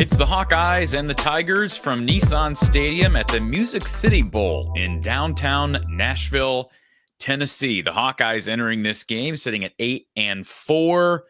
It's the Hawkeyes and the Tigers from Nissan Stadium at the Music City Bowl in downtown Nashville, Tennessee. The Hawkeyes entering this game sitting at 8-4,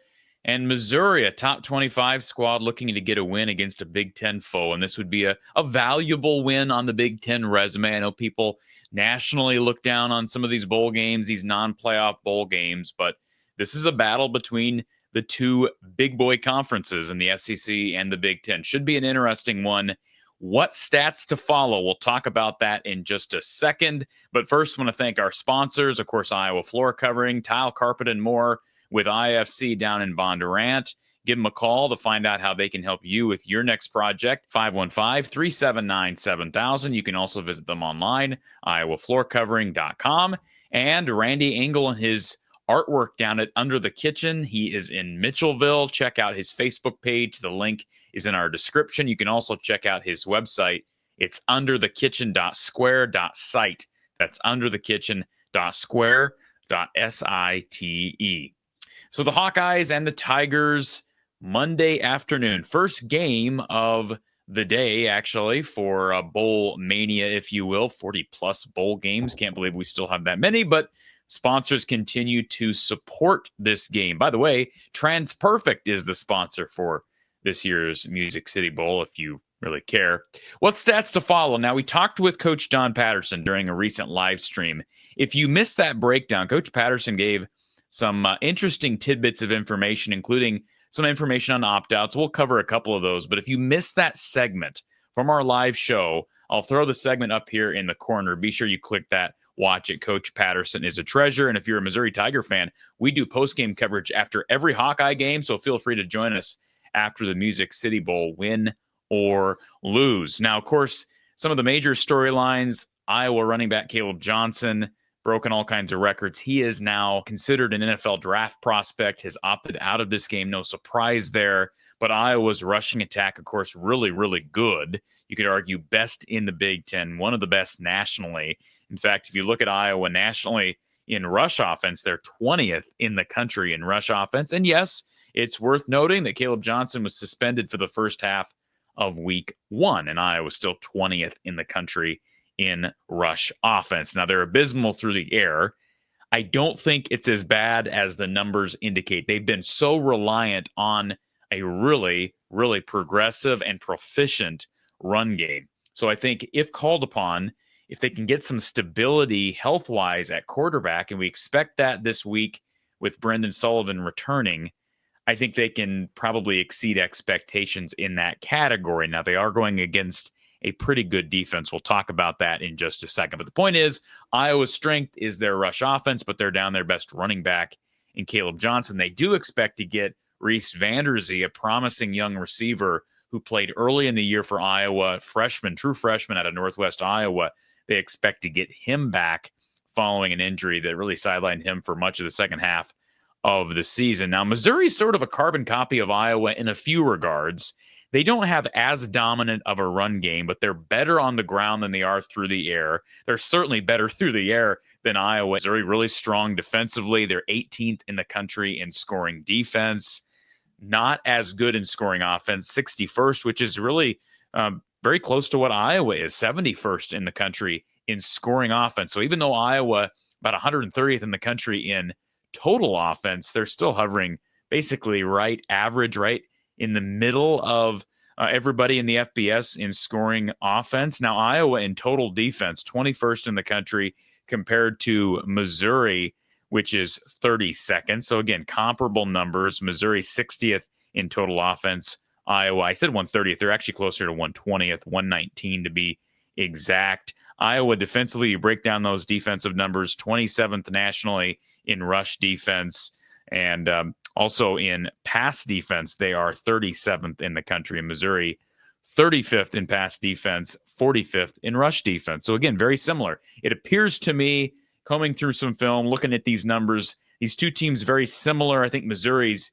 and Missouri, a top 25 squad, looking to get a win against a Big Ten foe. And this would be a valuable win on the Big Ten resume. I know people nationally look down on some of these bowl games, these non-playoff bowl games, but this is a battle between the two big boy conferences in the SEC and the Big Ten. Should be an interesting one. What stats to follow? We'll talk about that in just a second. But first, I want to thank our sponsors, of course, Iowa Floor Covering, Tile, Carpet, and more with IFC down in Bondurant. Give them a call to find out how they can help you with your next project, 515-379-7000. You can also visit them online, iowafloorcovering.com. And Randy Engel and his artwork down at Under the Kitchen. He is in Mitchellville. Check out his Facebook page. The link is in our description. You can also check out his website. It's underthekitchen.square.site. That's underthekitchen.square.site. So the Hawkeyes and the Tigers, Monday afternoon. First game of the day, actually, for Bowl Mania, if you will. 40-plus bowl games. Can't believe we still have that many, but sponsors continue to support this game. By the way, TransPerfect is the sponsor for this year's Music City Bowl, if you really care. What stats to follow? Now, we talked with Coach Don Patterson during a recent live stream. If you missed that breakdown, Coach Patterson gave some interesting tidbits of information, including some information on opt-outs. We'll cover a couple of those, but if you missed that segment from our live show, I'll throw the segment up here in the corner. Be sure you click that. Watch it. Coach Patterson is a treasure. And if you're a Missouri Tiger fan, we do post-game coverage after every Hawkeye game, so feel free to join us after the Music City Bowl, win or lose. Now, of course, some of the major storylines, Iowa running back Caleb Johnson, broken all kinds of records. He is now considered an NFL draft prospect, has opted out of this game. No surprise there. But Iowa's rushing attack, of course, really, really good. You could argue best in the Big Ten, one of the best nationally. In fact, if you look at Iowa nationally in rush offense, they're 20th in the country in rush offense. And yes, it's worth noting that Caleb Johnson was suspended for the first half of week 1, and Iowa was still 20th in the country in rush offense. Now, they're abysmal through the air. I don't think it's as bad as the numbers indicate. They've been so reliant on a really, really progressive and proficient run game. So I think if called upon, if they can get some stability health-wise at quarterback, and we expect that this week with Brendan Sullivan returning, I think they can probably exceed expectations in that category. Now, they are going against a pretty good defense. We'll talk about that in just a second. But the point is, Iowa's strength is their rush offense, but they're down their best running back in Caleb Johnson. They do expect to get Reese Vanderzee, a promising young receiver who played early in the year for Iowa, true freshman out of Northwest Iowa. They expect to get him back following an injury that really sidelined him for much of the second half of the season. Now, Missouri's sort of a carbon copy of Iowa in a few regards. They don't have as dominant of a run game, but they're better on the ground than they are through the air. They're certainly better through the air than Iowa. Missouri really strong defensively. They're 18th in the country in scoring defense. Not as good in scoring offense, 61st, which is really very close to what Iowa is, 71st in the country in scoring offense. So even though Iowa about 130th in the country in total offense, they're still hovering basically right average, right in the middle of everybody in the FBS in scoring offense. Now, Iowa in total defense, 21st in the country compared to Missouri, which is 32nd. So again, comparable numbers. Missouri 60th in total offense. Iowa, I said 130th. They're actually closer to 120th, 119 to be exact. Iowa defensively, you break down those defensive numbers, 27th nationally in rush defense. And also in pass defense, they are 37th in the country. In Missouri, 35th in pass defense, 45th in rush defense. So again, very similar. It appears to me, combing through some film, looking at these numbers, these two teams very similar. I think Missouri's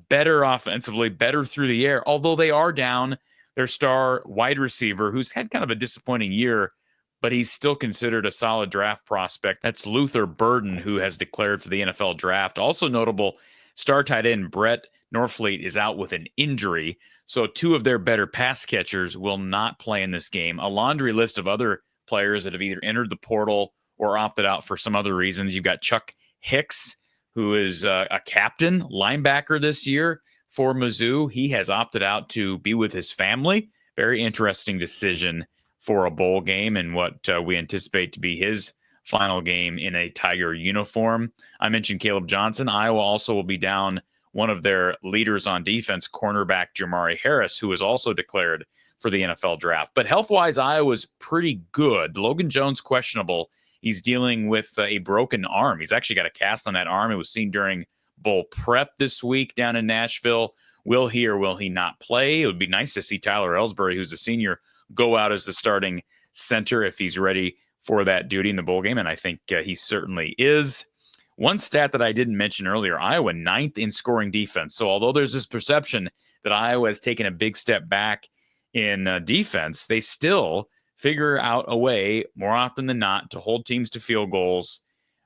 better offensively, better through the air, although they are down their star wide receiver, who's had kind of a disappointing year, but he's still considered a solid draft prospect. That's Luther Burden, who has declared for the NFL draft. Also notable, star tight end Brett Norfleet is out with an injury. So two of their better pass catchers will not play in this game. A laundry list of other players that have either entered the portal or opted out for some other reasons. You've got Chuck Hicks, who is a captain linebacker this year for Mizzou. He has opted out to be with his family. Very interesting decision for a bowl game and what we anticipate to be his final game in a Tiger uniform. I mentioned Caleb Johnson. Iowa also will be down one of their leaders on defense, cornerback Jamari Harris, who was also declared for the NFL draft. But health-wise, Iowa's pretty good. Logan Jones questionable. He's dealing with a broken arm. He's actually got a cast on that arm. It was seen during bowl prep this week down in Nashville. Will he or will he not play? It would be nice to see Tyler Ellsbury, who's a senior, go out as the starting center if he's ready for that duty in the bowl game, and I think he certainly is. One stat that I didn't mention earlier, Iowa 9th in scoring defense. So although there's this perception that Iowa has taken a big step back in defense, they still figure out a way, more often than not, to hold teams to field goals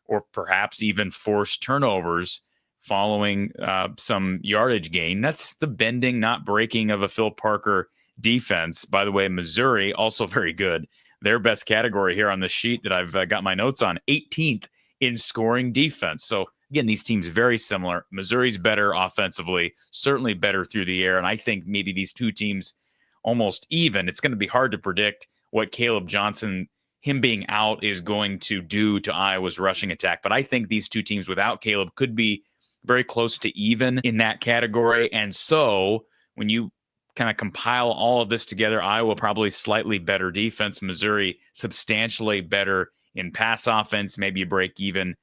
or perhaps even force turnovers following some yardage gain. That's the bending, not breaking of a Phil Parker defense. By the way, Missouri, also very good. Their best category here on the sheet that I've got my notes on, 18th in scoring defense. So again, these teams very similar. Missouri's better offensively, certainly better through the air. And I think maybe these two teams almost even. It's going to be hard to predict what Caleb Johnson, him being out, is going to do to Iowa's rushing attack. But I think these two teams without Caleb could be very close to even in that category. And so when you kind of compile all of this together, Iowa probably slightly better defense, Missouri substantially better in pass offense, maybe a break even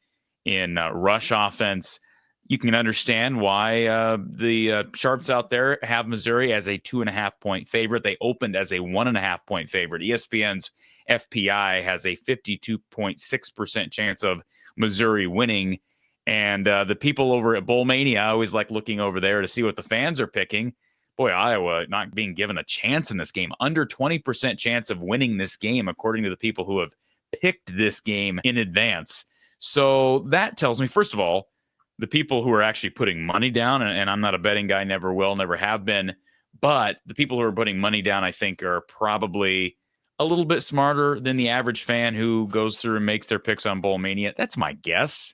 in rush offense. You can understand why the sharps out there have Missouri as a 2.5-point favorite. They opened as a 1.5-point favorite. ESPN's FPI has a 52.6% chance of Missouri winning. And the people over at Bowl Mania, I always like looking over there to see what the fans are picking. Boy, Iowa not being given a chance in this game. Under 20% chance of winning this game, according to the people who have picked this game in advance. So that tells me, first of all, the people who are actually putting money down, and I'm not a betting guy, never will, never have been, but the people who are putting money down, I think, are probably a little bit smarter than the average fan who goes through and makes their picks on Bowl Mania. That's my guess.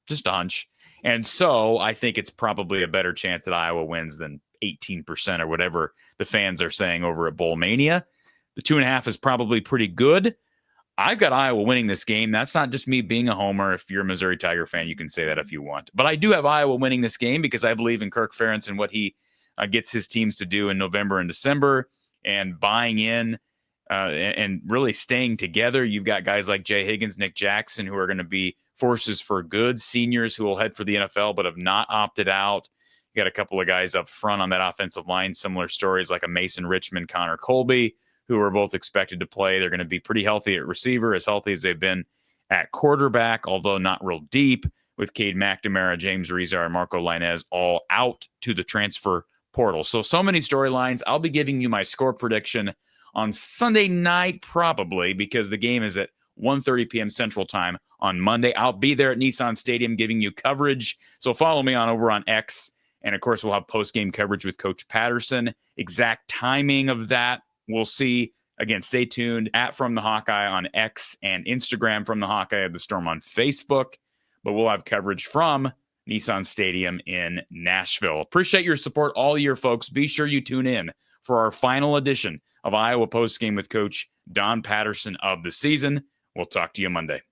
Just a hunch. And so I think it's probably a better chance that Iowa wins than 18% or whatever the fans are saying over at Bowl Mania. The 2.5 is probably pretty good. I've got Iowa winning this game. That's not just me being a homer. If you're a Missouri Tiger fan, you can say that if you want. But I do have Iowa winning this game because I believe in Kirk Ferentz and what he gets his teams to do in November and December and buying in and really staying together. You've got guys like Jay Higgins, Nick Jackson, who are going to be forces for good, seniors who will head for the NFL but have not opted out. You got a couple of guys up front on that offensive line, similar stories like a Mason Richmond, Connor Colby, who are both expected to play. They're going to be pretty healthy at receiver, as healthy as they've been at quarterback, although not real deep, with Cade McNamara, James Rezar, and Marco Lainez all out to the transfer portal. So many storylines. I'll be giving you my score prediction on Sunday night, probably, because the game is at 1:30 p.m. Central Time on Monday. I'll be there at Nissan Stadium giving you coverage. So follow me over on X. And, of course, we'll have post-game coverage with Coach Patterson. Exact timing of that, we'll see. Again, stay tuned at From the Hawkeye on X and Instagram, From the Hawkeye of the Storm on Facebook. But we'll have coverage from Nissan Stadium in Nashville. Appreciate your support all year, folks. Be sure you tune in for our final edition of Iowa Postgame with Coach Don Patterson of the season. We'll talk to you Monday.